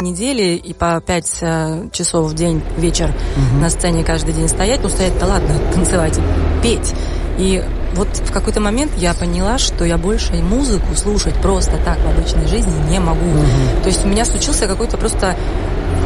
недели и по 5 часов в день, вечер на сцене каждый день стоять. Ну, стоять-то ладно, танцевать и петь. И вот в какой-то момент я поняла, что я больше музыку слушать просто так в обычной жизни не могу. То есть у меня случился какой-то просто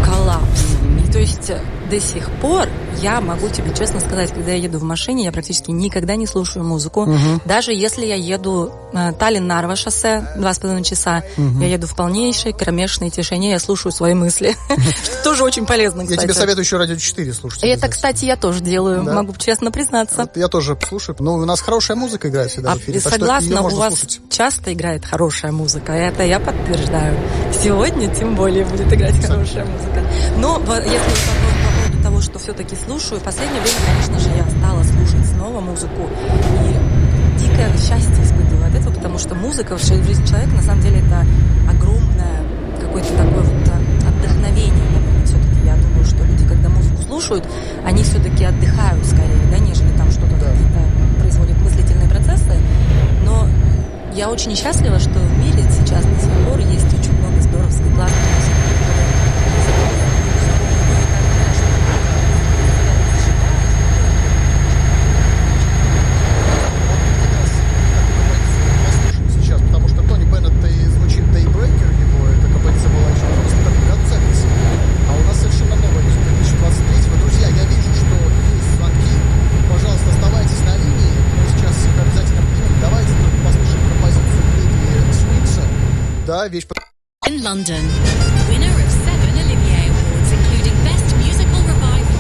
коллапс. И то есть до сих пор я могу тебе честно сказать, когда я еду в машине, я практически никогда не слушаю музыку. Даже если я еду Таллин-Нарва шоссе 2,5 часа, я еду в полнейшей кромешной тишине, я слушаю свои мысли. Что тоже очень полезно, кстати. Я тебе советую еще радио 4 слушать. Это, кстати, я тоже делаю, могу честно признаться. Я тоже слушаю. Но у нас хорошая музыка играет всегда в эфире. Согласна, у вас часто играет хорошая музыка. Это я подтверждаю. Сегодня тем более будет играть хорошая музыка. Но если по поводу того, что все-таки слушаю, в последнее время, конечно же, я стала слушать снова музыку. И дикое счастье испытываю от этого, потому что музыка в жизни человека, на самом деле, это огромное какое-то такое вот отдохновение. Все-таки я думаю, что люди, когда музыку слушают, они все-таки отдыхают скорее, да, нежели там что-то какие-то производят мыслительные процессы. Но я очень счастлива, что в мире сейчас до сих пор есть очень много здоровской, классной музыки. In London, winner of 7 Olivier Awards, including Best Musical Revival.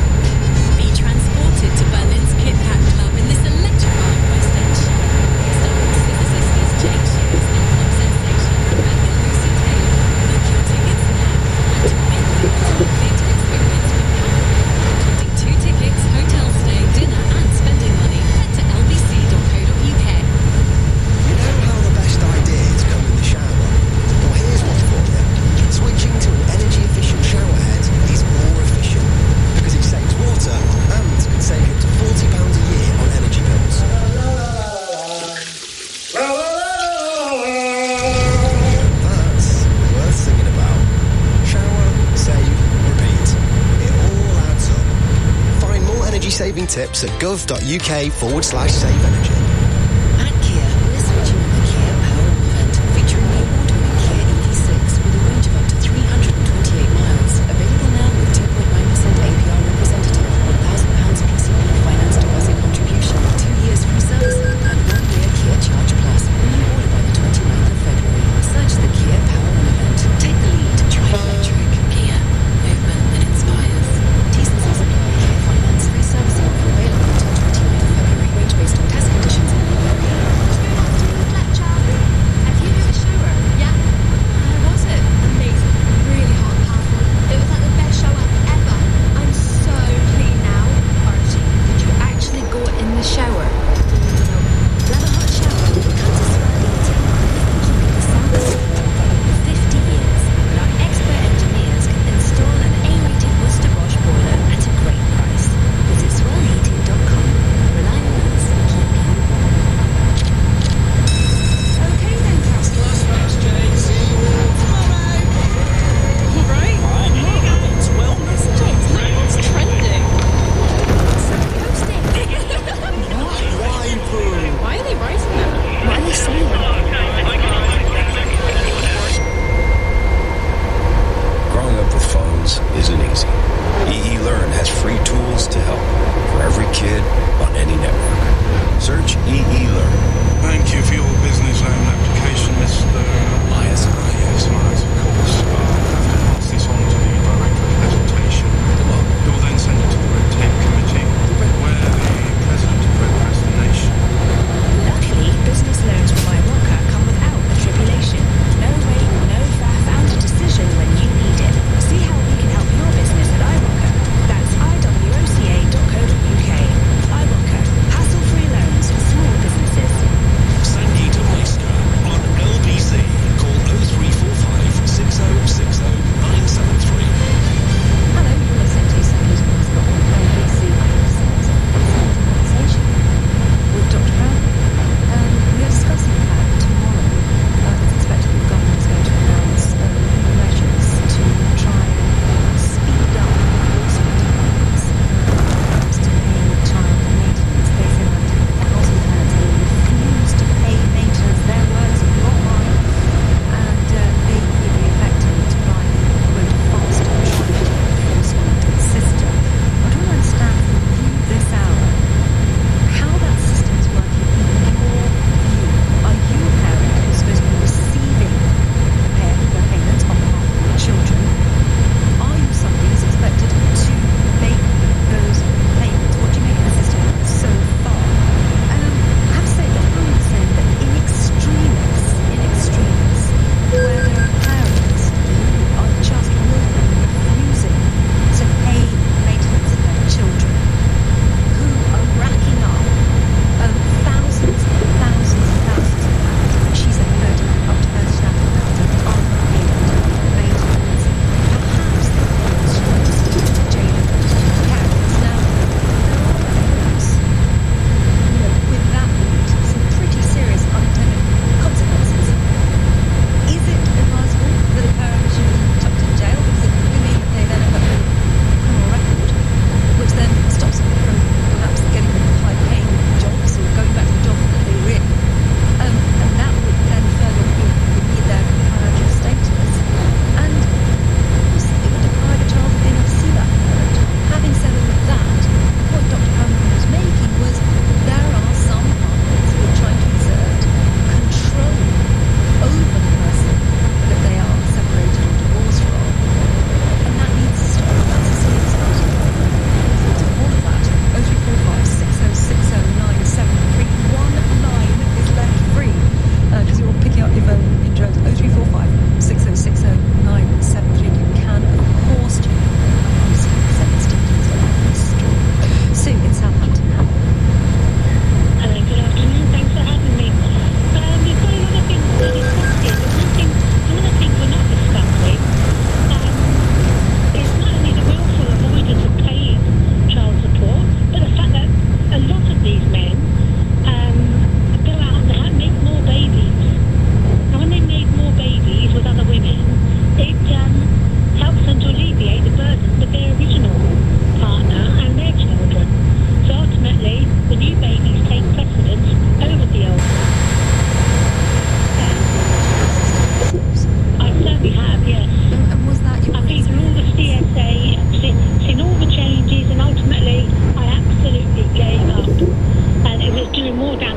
Be transported to Berlin's Kit Kat Club in this electrifying West End show. Starring physicist Jake Shears and pop sensation Rebecca Lucy Taylor. Book your tickets now and win the ultimate theatre experience with Candle, including 2 tickets, hotel stay, dinner and spending money. Head to lbc.co.uk. You know how the best ideas come in the shower? Well, here's one for you. Switching to an energy-efficient shower head is more efficient because it saves water and can save you up to £40 a year on energy bills. That's worth singing about. Shower, save, repeat. It all adds up. Find more energy-saving tips at gov.uk/save energy. At Kia, we're switching on the Kia Power event, featuring the award-winning Kia EV6 with a range of up to 328 miles. Available now with 2.9% APR representative, £1,000 PCP finance deposit contribution, 2 years free servicing, and 1 year Kia Charge Plus. Renew order by the 29th of February. Search the Kia Power event. Take the lead. Drive electric. Kia. Movement that inspires. T's and C's apply. Kia finance free servicing offer available until 29th of February. Range based on test conditions.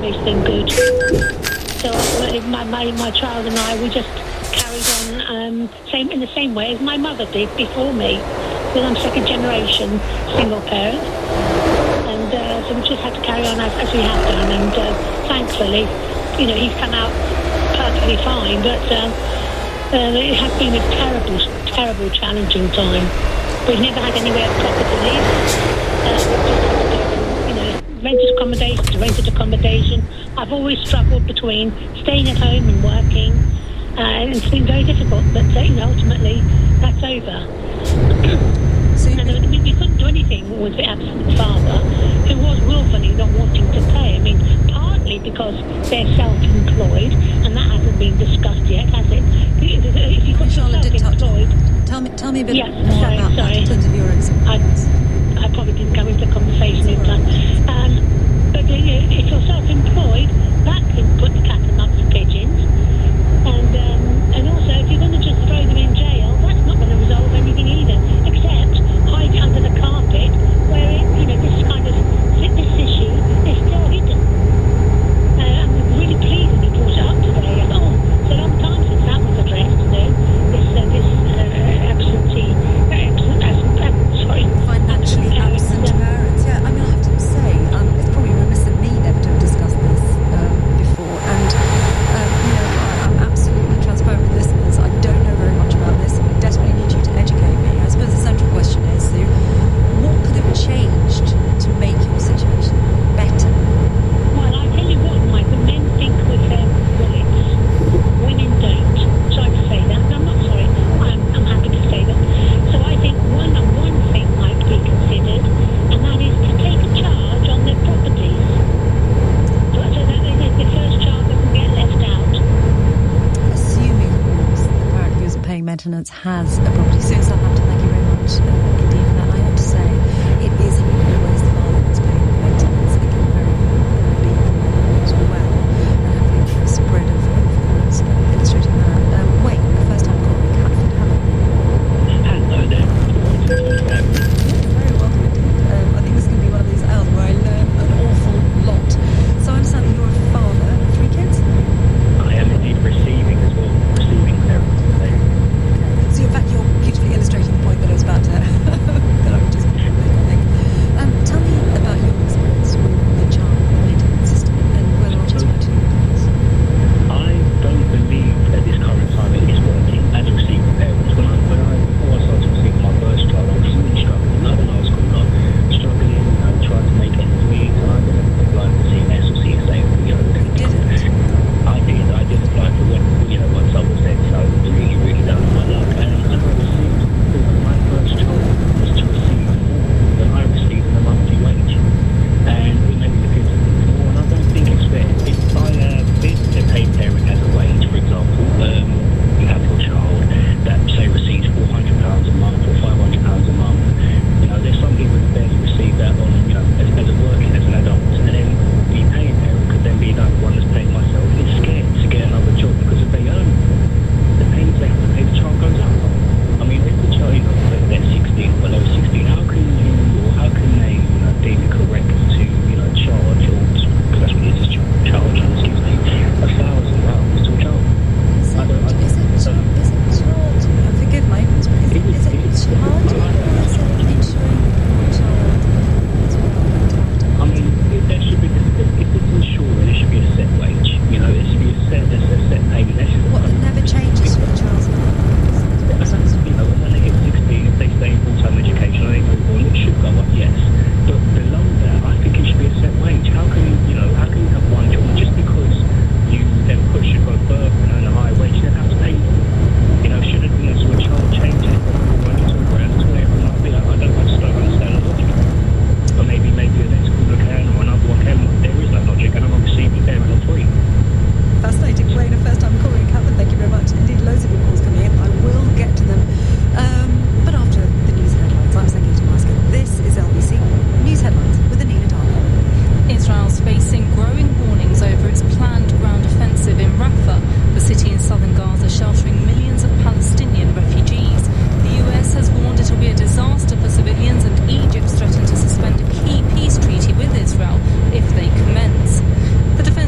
English than good. So my child and I, we just carried on in the same way as my mother did before me. Because I'm second generation single parent. And so we just had to carry on as we have done. And thankfully, he's come out perfectly fine. But it has been a terrible, terrible, challenging time. We've never had anywhere proper to live. Rented accommodation. I've always struggled between staying at home and working. And it's been very difficult, but ultimately that's over. And we couldn't do anything with the absent father, who was willfully not wanting to pay. I mean, partly because they're self-employed, and that hasn't been discussed yet, has it? If you've got self-employed... Tell me a bit more about that in terms of your experience. I probably didn't go into the conversation in time. But if you're self-employed, that can put the cat amongst the pigeons. And also, if you're going to just throw them in jail, that's not going to resolve anything either, except hide it under the carpet, where this issue is still hidden. I'm really pleased that you brought it up today. It's a long time since that was addressed. Financially absent parents. Yeah, I mean, I have to say, it's probably remiss of me never to have discussed this before. And I'm absolutely transparent with listeners. I don't know very much about this, and I desperately need you to educate me. I suppose the central question is, Sue, what could have changed to make your situation better? Well, I tell you what, Mike, the men think with their wallets. Women don't. Sorry to say that. No, I'm not sorry. I'm happy to say that. So I think one thing might be considered, and that is to take a charge on their properties. So that the first child doesn't get left out. Assuming, of course, the parent who's paying maintenance has a property. Sue, Southampton, thank you very much indeed for that. I have to say, it isn't always the father who's paying the maintenance. It can very well be the mother as well. And hopefully the spread of things illustrating that. Wait, the first time calling Catford, hello. Hello there. Very welcome indeed. I think this is going to be one of these hours where I learn an awful lot. So I understand that you're a father of 3 kids? I am indeed receiving as well. Receiving parents today. So in fact, you're beautifully illustrating the point that I was about to that I would just make, I think. Tell me about your experience with the child maintenance system and whether or not it's right to your parents. I don't believe at this current time it is working as receiving parents. Before I started to receive my first child, I was really struggling. When I was growing up, struggling, trying to make ends meet, and I didn't apply for CMS or CSA. You didn't? I did apply for one, once I was there, so I was really, really down on my luck. And I received, my first child was to receive more than I received in a monthly wage. And it made me look into things more, and I don't think it's fair. If I bid a paid parent as a wage, for example, you have your child that, say, receives £400 a month or £500 a month. There's some people that barely receive that on, as a working as an adult. And then the paid parent could then be like one that's paying myself is scared to get another job because if they earn, the payments they have to pay the child goes up. I mean, if the child, they're 16, below 16, how can they deem it correct to, charge, or, because that's what it is, charge, excuse me, £1,000 to a child? Forgive my ignorance, but is it charging or is it ensuring your child is well looked after? I mean, there should be, if it's insured, it should be a set wage. It should be a set payment. What, that never changes for the child's life? When they hit 16, if they stay in full-time education, they go on, it should go up, yes. But below that, I think it should be a set wage. How can you have one job just because you then push it go further and earn a higher wage, you then have to pay more? Should it, so a child change it from 1 to £1,000 to whatever it might be? I just don't understand the logic. Or maybe the next couple can, or another one can. There is no logic, and I'm not receiving parent on free. Fascinating. Wayne, a first time calling Catford, thank you very much. Indeed, loads of your calls coming in. I will get to them. But after the news headlines, I'm Sangeeta Masker. This is LBC News Headlines with Anina Darwin. Israel's facing growing warnings over its planned ground offensive in Rafah, the city in southern Gaza sheltering millions of Palestinian refugees. The US has warned it will be a disaster for civilians, and Egypt's threatened to suspend a key peace treaty with Israel if they commence. The defense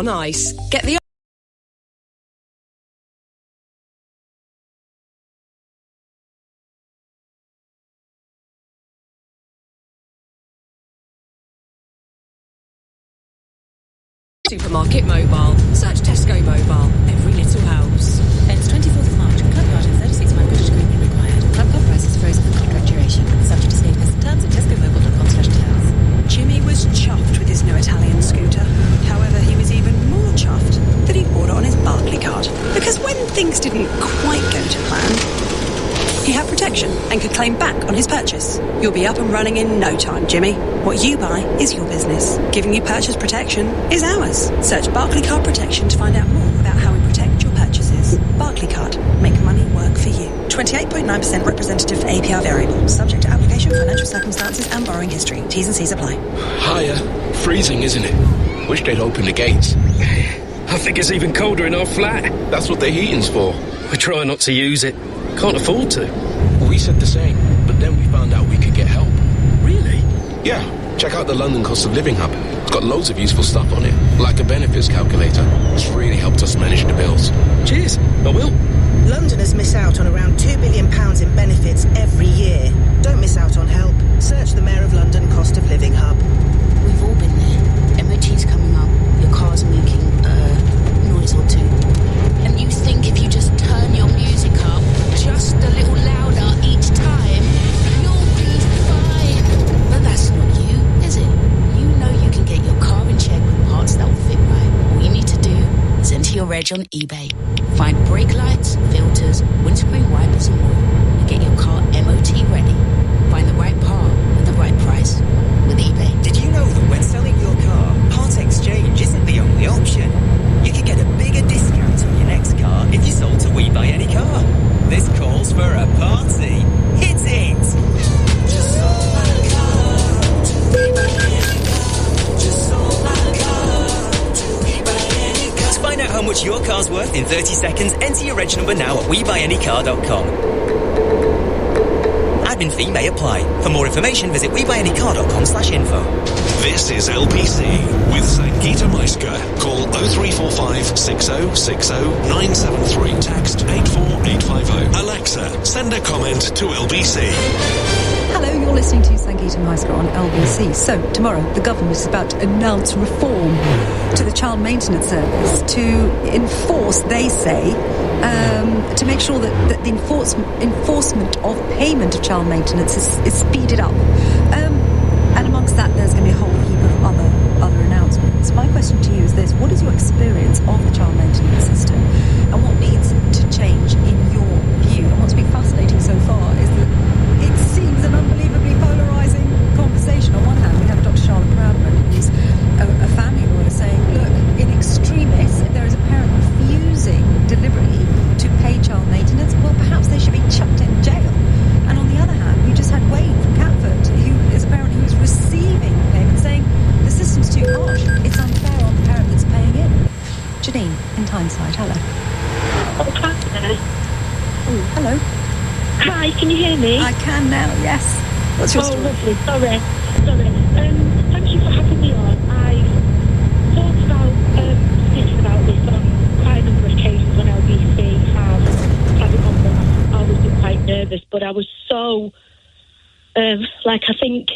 on ice. Get the Supermarket Mobile. Search Tesco Mobile. Every little helps. Ends 24th of March. Club card and 36-month British Credit required. Club card prices frozen for contract duration. Subject to status. Terms at tescomobile.com/terms. Jimmy was chuffed with his new Italian scooter. However, he was even more chuffed that he bought it on his Barclay card. Because when things didn't quite go to plan, he had protection and could claim back on his purchase. You'll be up and running in no time, Jimmy. What you buy is your business. Giving you purchase protection is ours. Search Barclay Card Protection to find out more about how we protect your purchases. Barclay Card. Make money work for you. 28.9% representative for APR variable. Subject to application, financial circumstances and borrowing history. T's and C's apply. Hiya. Freezing, isn't it? Wish they'd open the gates. I think it's even colder in our flat. That's what the heating's for. We try not to use it. Can't afford to. We said the same, but then we found out we could get help. Really? Yeah. Check out the London Cost of Living Hub. It's got loads of useful stuff on it, like a benefits calculator. It's really helped us manage the bills. Cheers. I will. Londoners miss out on around £2 billion in benefits every year. Don't miss out on help. Search the Mayor of London Cost of Living Hub. We've all been there. MOT's coming up. Your car's making noise or two. And you think if you just turn your music up just a little louder each time, you'll be fine. But that's not you, is it? You know you can get your car in check with parts that will fit right. All you need to do is enter your reg on eBay. Find brake lights, filters, windscreen wipers and more. And get your car MOT ready. Find the right part at the right price with eBay. Did you know that when selling your car, part exchange isn't the only option? You can get a bigger discount on your next car if you sold to We Buy Any Car. This calls for a party. Hit it! Just sold my car to We Buy Any Car. Just sold my car to We Buy Any Car. To find out how much your car's worth in 30 seconds, enter your reg number now at WeBuyAnyCar.com. Admin fee may apply. For more information, visit WeBuyAnyCar.com/info. This is LPC with Sangeeta Maiska. Call 0345 6060 973. Text 84850. Alexa, send a comment to LBC. Hello, you're listening to Sangeeta Maiska on LBC. So, tomorrow, the government is about to announce reform to the child maintenance service to enforce, they say, to make sure that the enforcement of payment of child maintenance is speeded up. And amongst that, there's going to be a whole heap of other announcements. My question to you is this: what is your experience of the child maintenance system, and what needs to change in your view? And what's been fascinating so far is that it seems an unbelievably polarising conversation. On one hand, we have Dr. Charlotte Proudman, who's a family lawyer, saying, look, in extremis, if there is a parent refusing deliberately to pay child maintenance, well, perhaps they should be chucked in jail. And on the other hand, we just had Wayne from Catford, who is a parent who's receiving payment, saying the system's too harsh. It's unfair on the parent that's paying it. Janine, in Tyneside, hello. Oh, hi. Hello. Hi, can you hear me? I can now, yes. What's your story? Lovely. Sorry. Thank you for having me on. I've thought about speaking about this on quite a number of occasions when LBC have had it on, but I've always been quite nervous. But I was so, I think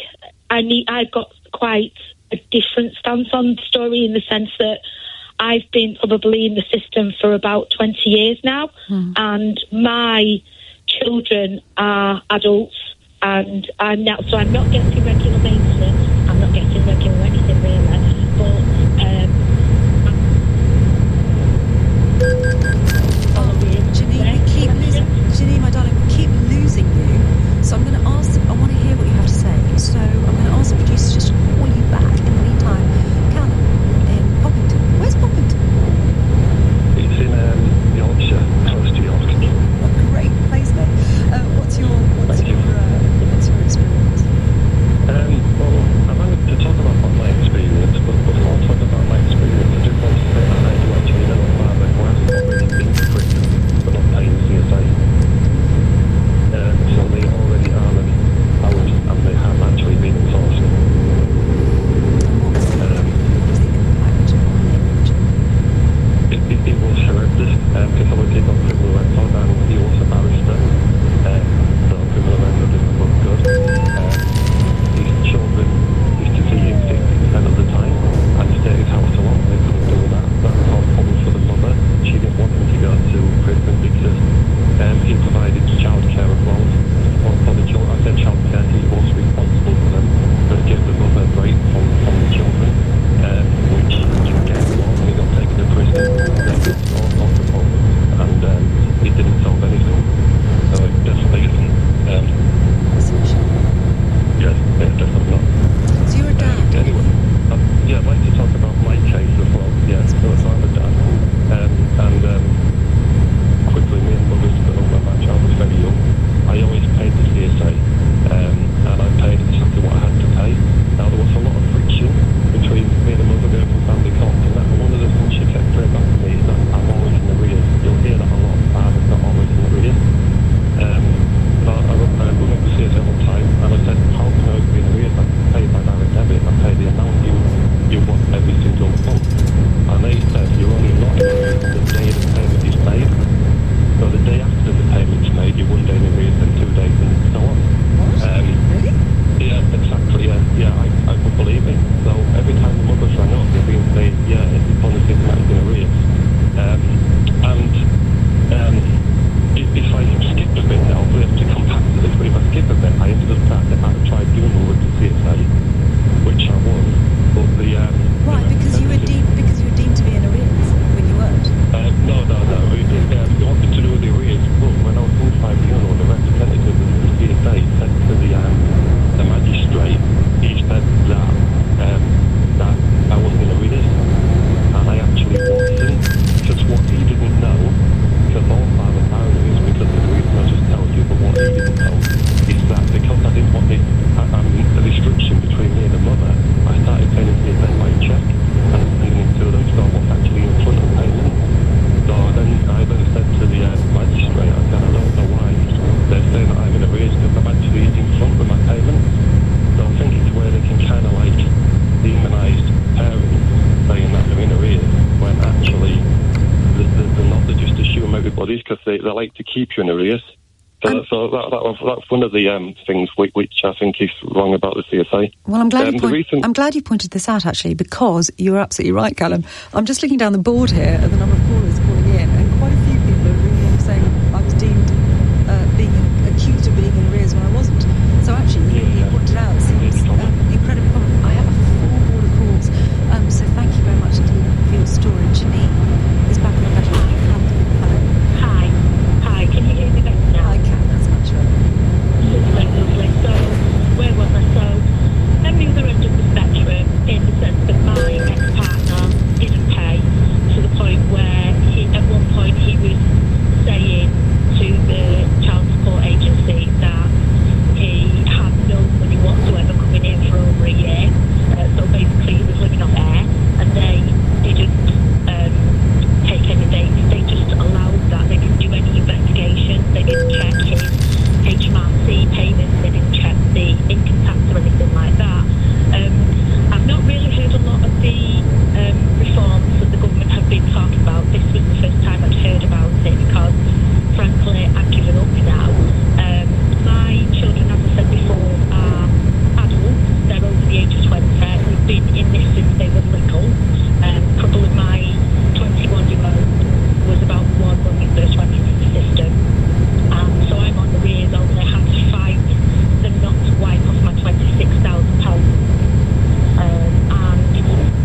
I've got quite a different stance on the story, in the sense that I've been probably in the system for about 20 years now, and my children are adults, and I'm not getting regular maintenance. I'm not getting regular anything really, but Janine, my darling, we keep losing you. So I'm going to ask. I want to hear what you have to say. So I'm going to ask the producers just to call you back. In the meantime, Callum in Poppington. Where's Poppington? It's in Yorkshire, close to York. What a great place, though. What's your experience? Well, I managed to talk about bodies because they like to keep you in arrears. So that's one of the things which I think is wrong about the CSA. Well, I'm glad you pointed this out, actually, because you're absolutely right, Callum. I'm just looking down the board here at the number of callers calling in, and quite a few people are ringing in saying I was deemed being accused of being in arrears when I wasn't. So actually, you pointed out, it seems incredibly common. I have a full board of calls, so thank you very much indeed for your story. Janine is back on the phone. Hello. Hi, can you hear me better now? I can, that's much better. Lovely. So, where was I? So, I'm the other end of the spectrum in the sense that my ex-partner didn't pay to the point where at one point he was saying to the child support agency that he had no money whatsoever coming in for over a year. So basically he was living off air, and they didn't take any dates. They just allowed that. They didn't do any investigation. They didn't check his HMRC payments. They didn't check the income tax or anything like that. I've not really heard a lot of the reforms that the government have been talking about. This was the first time I'd heard about it because, frankly, I've given up now. My children, as I said before, are adults. They're over the age of 20. We've been in this since they were little. A couple of my 21-year-old was about one when we first went into the system. So I'm on the rears. I had to fight them not to wipe off my £26,000. And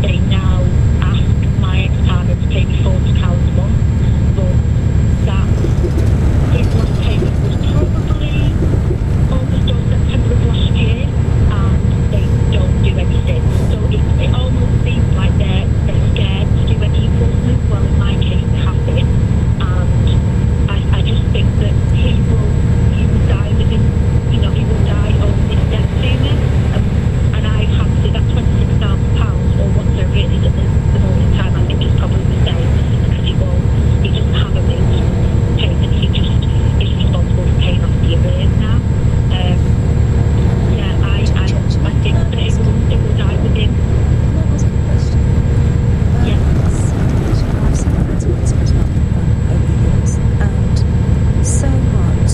they now ask my ex-partner to pay me £40 a month. But that his last payment was probably August or September of last year, and they don't do anything. So it almost seems like they're scared to do any enforcement. Well, in my case, they have been. And I just think that he will die within, he will die over this death sooner. And I've had to, that £26,000 or whatever it is at the moment in time, I think it's probably the same because he doesn't have a means of payment. He just is responsible for paying off the arrears now. I think that it will die within. That was a good question. I've seen friends of mine split up over the years, and so much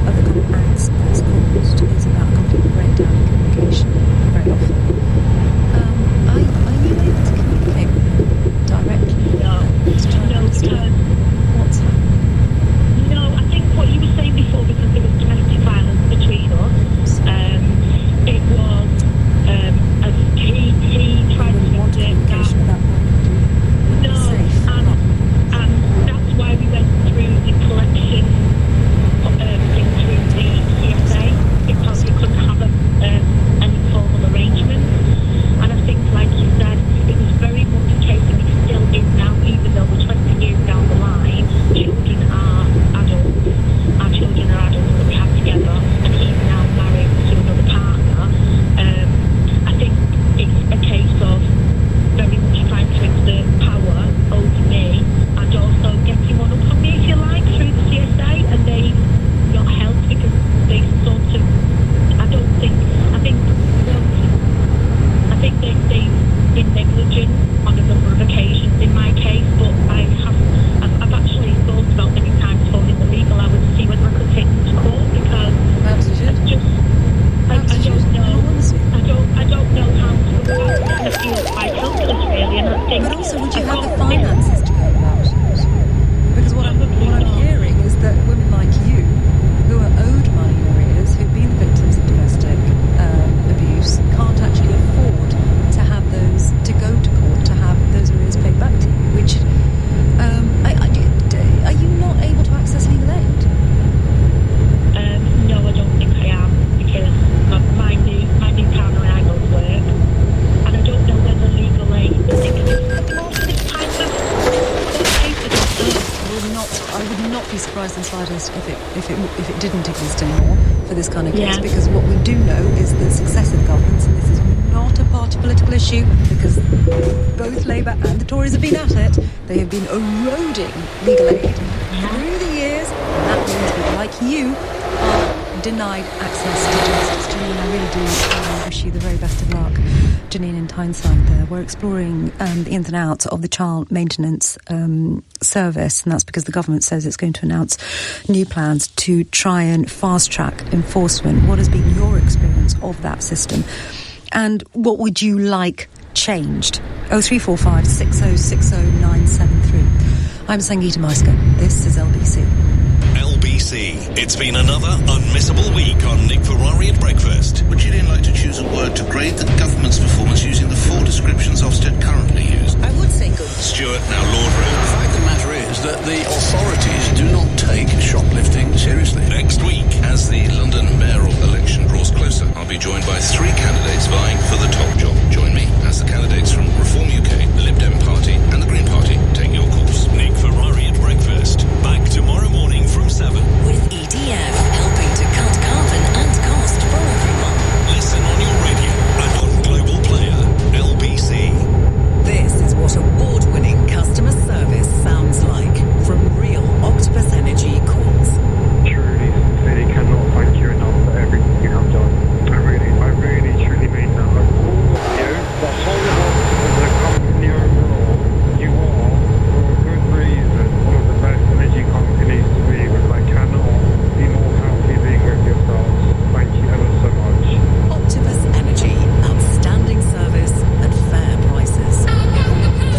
of the kind of angst that's caused is about a complete breakdown in communication very often. Are you able to communicate with them directly? No. What's happening? No, I think what you were saying before, because there was domestic violence between us, it was as he tried to want communication at that point. No, and that's why we went through the collection thing through the CSA, because we couldn't have an informal arrangement. And I think, like you said, it was very much a case, and it still is now, even though we're 20 years down the line, children are adults. Our children are adults that we have together, and he's now married to another partner. I think it's a case of very much trying to exert power over me and also getting one up on me, if you like, through the CSA, and they've not helped because they sort of, I think they've been negligent on a number of occasions in my case, but I've actually thought about many times phoning the legal hours to see whether I could take them to court, because I don't know how to go about it. I feel quite helpless, really, and I think... But also, would you have the finances to go about it? Because what I'm hearing is that women like you, who are owed money in arrears, who've been victims of domestic abuse, can't actually afford to have those, to go to court, to have those arrears paid back to you, which... are you not able to access legal aid? No, I don't think I am, because my new partner and I both work, and I don't know whether legal aid exists more for this type of case. I would not be surprised in the slightest if it didn't exist anymore for this kind of case, because what we do know is that successive governments, and this is not a party political issue, because both Labour and the Tories have been at it, they have been eroding legal aid through the years, and that means people like you are denied access to justice. Janine, I really do wish you the very best of luck. Janine in Tyneside there. We're exploring the ins and outs of the child maintenance service, and that's because the government says it's going to announce new plans to try and fast-track enforcement. What has been your experience of that system? And what would you like changed? 0345 6060 973. I'm Sangeeta Maiska. This is LBC. LBC. It's been another unmissable week on Nick Ferrari at breakfast. Would Gillian like to choose a word to grade the government's performance using the 4 descriptions Ofsted currently use? I would say good. Stuart, now Lord Room. The fact of the matter is that the authorities do not take shoplifting seriously. Next week, as the London mayoral election draws closer, I'll be joined by 3 candidates vying for the top job. Join me as the candidates from Reform UK, the Lib Dem Party and the Green Party take your course. Nick Ferrari at breakfast. Back tomorrow morning from 7. With EDF, helping to cut carbon and cost for everyone. Listen on your radio and on Global Player. LBC. This is what award-winning customer service sounds like from real Octopus Energy calls. Truly, sincerely cannot thank you enough for everything you have done. I really, truly mean that. Like all of you, the whole of Octopus as a company overall, you are, for a good reason, one of the best energy companies to be with. I cannot be more happy being with yourselves. Thank you ever so much. Octopus Energy, outstanding service at fair prices.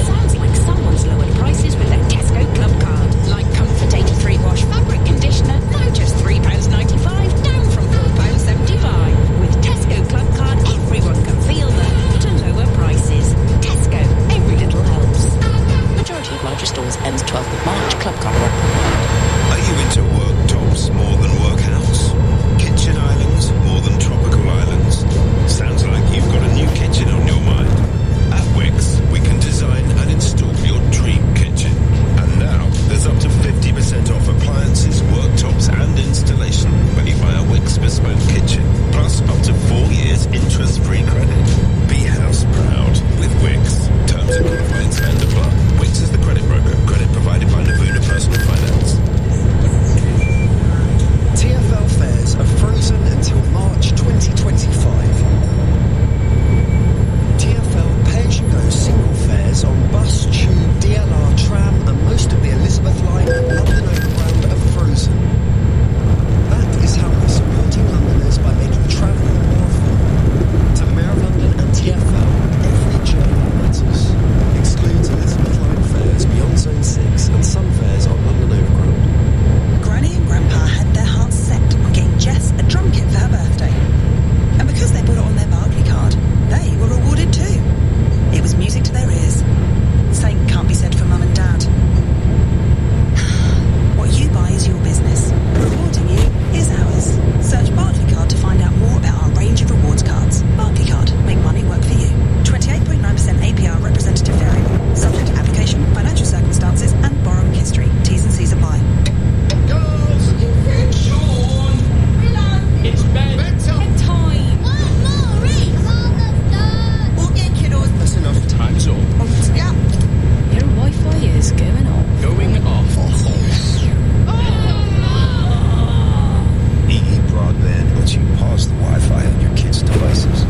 Sounds like someone's lowered prices with their Tesco Club card. Like Comfort 83 wash fabric conditioner, now just £3.95, down from £4.75. With Tesco Club card, everyone can feel the lower prices. Tesco, every little helps. Majority of larger stores ends 12th of March. Club card work. Are you into worktops more than workhouse? Kitchen islands more than tropical islands? Sounds like you've got a new kitchen on your mind. At Wix, we can design and install your dream kitchen. And now, there's up to 50% off appliances, worktops and installation when you buy a Wix bespoke kitchen. Plus up to 4 years interest-free credit. Be house proud with Wix. Terms and qualifying spend apply. Wix is the credit broker. Credit provided by Navuna Personal Finance. TfL fares are frozen until March 2025. TfL pay-as-you-go single fares on bus, tube, DLR, tram and most of the Elizabeth line and London Overground are frozen. That is how we're supporting Londoners by making travelling more affordable. To the Mayor of London and TfL, every journey matters. Excludes Elizabeth line fares beyond Zone 6 and some fares on London Overground. Granny and Grandpa had their hearts set on getting Jess a drum kit for her birthday. And because they put it on their Barclay card, they were rewarded too. It was music to their ears. Same can't be said for Mum and Dad. What you buy is your business. Rewarding you is ours. Search Barclay card to find out more about our range of rewards cards. Barclay card. Make money work for you. 28.9% APR representative variable. Subject to application, financial circumstances and borrowing history. T's and C's apply. It's bedtime. Okay, kiddos. That's enough. Time's up. Yeah. Your Wi-Fi is going off. Going off. EE Broadband lets you pause the Wi-Fi on your kids' devices,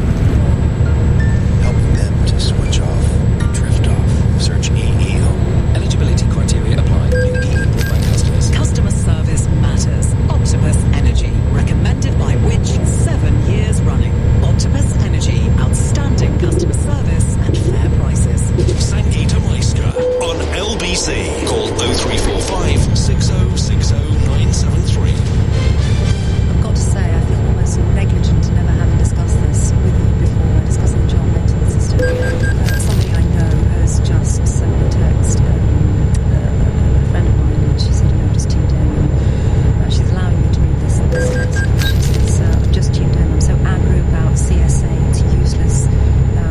helping them to switch off and drift off. Search EE Home. Eligibility criteria apply. New EE Broadband customers. Customer service matters. Octopus Energy, recommended by Which 7 years running. Octopus Energy, outstanding customer service and fair prices. Sangeeta Maiska on LBC. Call 0345 6060 973. I've got to say, I feel almost negligent in never having discussed this with you before, discussing the child maintenance system. Somebody I know has just sent me a text, a friend of mine, and she said, I've just tuned in, and she's allowing me to read this text. She says, I've just tuned in, I'm so angry about CSA, it's useless.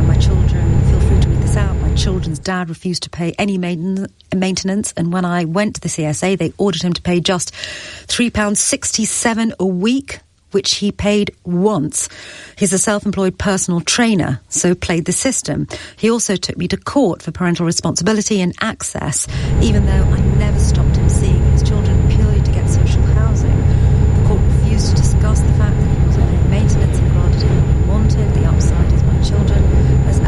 My children, feel free to read this out, my children's dad refused to pay any maintenance, and when I went to the CSA, they ordered him to pay just £3.67 a week, which he paid once. He's a self-employed personal trainer, so played the system. He also took me to court for parental responsibility and access, even though I never stopped him seeing his children purely to get social housing. The court refused to discuss the fact that he wasn't paying maintenance and granted him what he wanted. The upside is my children, as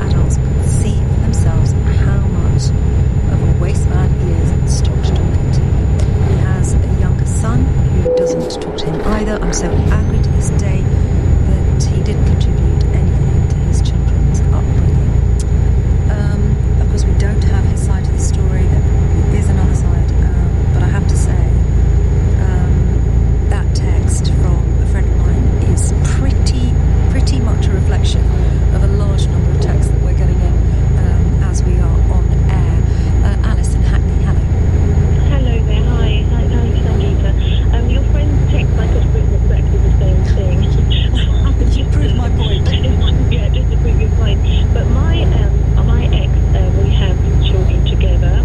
so angry to this day that he didn't contribute anything to his children's upbringing. Of course, we don't have his side of the story. There probably is another side, but I have to say that text from a friend of mine is pretty much a reflection of a large number of texts that we're getting in as we are on air. Alice in Hackney, hello. Hello there, hi Sangeeta. Your friend's text, I could have written exactly the same thing. You proved my point. Yeah, just to prove your point. But my ex, we have children together,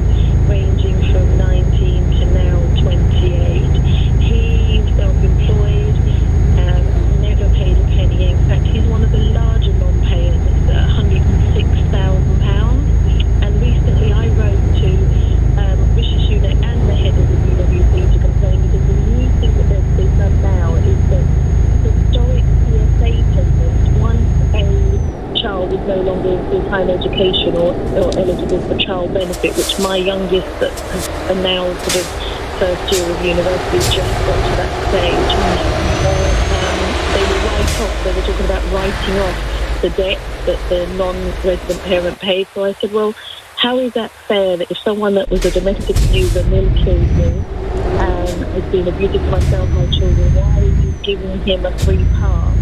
ranging from 19 to now 28. He's self-employed, never paid a penny. In fact, he's one of the larger non-payers, £106,000. And recently I wrote to Richi Xado and the head of the DWP to complain, because the new thing that they've done now is that historic CSA payments, once a child is no longer in full-time education or eligible for child benefit, which my youngest that are now sort of first year of university just got to that stage, they will write off, they were talking about writing off the debt that the non-resident parent paid. So I said, well, how is that fair that if someone that was a domestic abuser, killed me, has been abusive to myself, my children, why are you giving him a free pass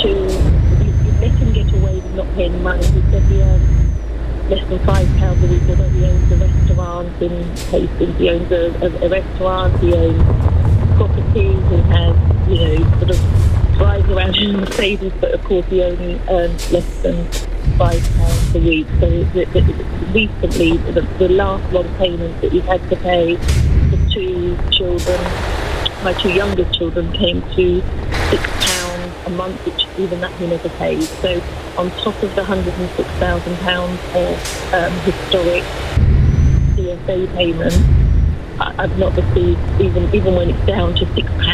to, you let him get away with not paying money? He said he earns less than £5 a week, although he owns a restaurant in Hastings, he owns a restaurant, he owns properties, he has, sort of drives around in a Mercedes, but of course he only earns less than £5 a week. So recently, the last long payment that he had to pay for two children, my two youngest children, came to £6 a month, which even that he never paid. So on top of the £106,000 of historic CSA payments, I've not received, even when it's down to £6,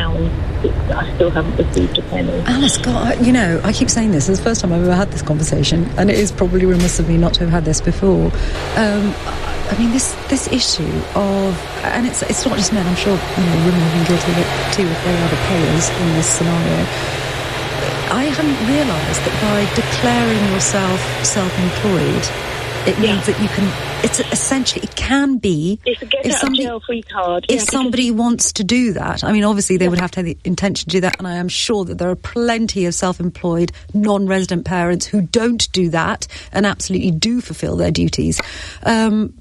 I still haven't received a penny. Alice, God, I keep saying this. It's the first time I've ever had this conversation, and it is probably remiss of me not to have had this before. I mean, this issue of, and it's not just men. I'm sure women have been guilty of it too if they are the payers in this scenario. I hadn't realised that by declaring yourself self-employed, it means that you can. It's essentially, it can be. It's a get out of jail free card. If somebody wants to do that, I mean, obviously they would have to have the intention to do that, and I am sure that there are plenty of self-employed, non-resident parents who don't do that and absolutely do fulfil their duties. I'm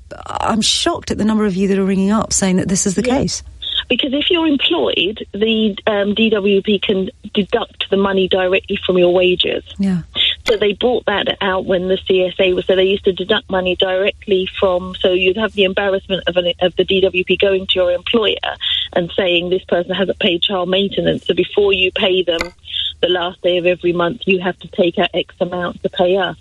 shocked at the number of you that are ringing up saying that this is the case. Because if you're employed, the DWP can deduct the money directly from your wages. Yeah. So they brought that out when the CSA was, so they used to deduct money directly from, so you'd have the embarrassment of the DWP going to your employer and saying this person hasn't paid child maintenance, so before you pay them the last day of every month, you have to take out X amount to pay us.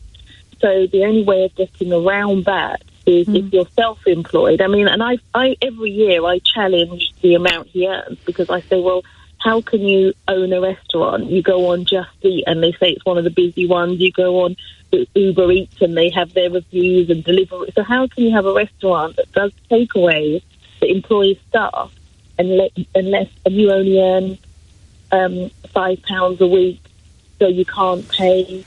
So the only way of getting around that is if you're self-employed. I mean, and I every year I challenge the amount he earns, because I say, well, how can you own a restaurant? You go on Just Eat and they say it's one of the busy ones. You go on Uber Eats and they have their reviews and delivery. So how can you have a restaurant that does takeaways, that employs staff, and you only earn £5 a week, so you can't pay?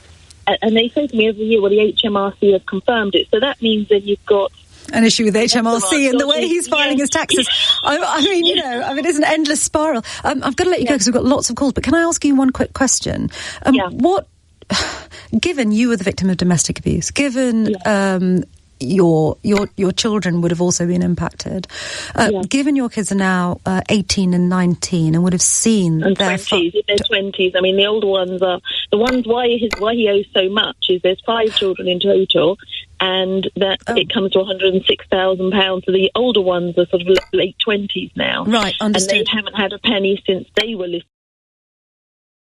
And they say to me every year, well, the HMRC have confirmed it. So that means that you've got an issue with HMRC and the way he's filing his taxes. I mean, it's an endless spiral. I've got to let you go because we've got lots of calls, but can I ask you one quick question? What, given you were the victim of domestic abuse, given your children would have also been impacted, given your kids are now 18 and 19 and would have seen and their 20s, in their 20s. I mean, the older ones are the ones why he owes so much is there's 5 children in total, and that it comes to £106,000. So the older ones are sort of late 20s now, right? Understood. And they haven't had a penny since they were little.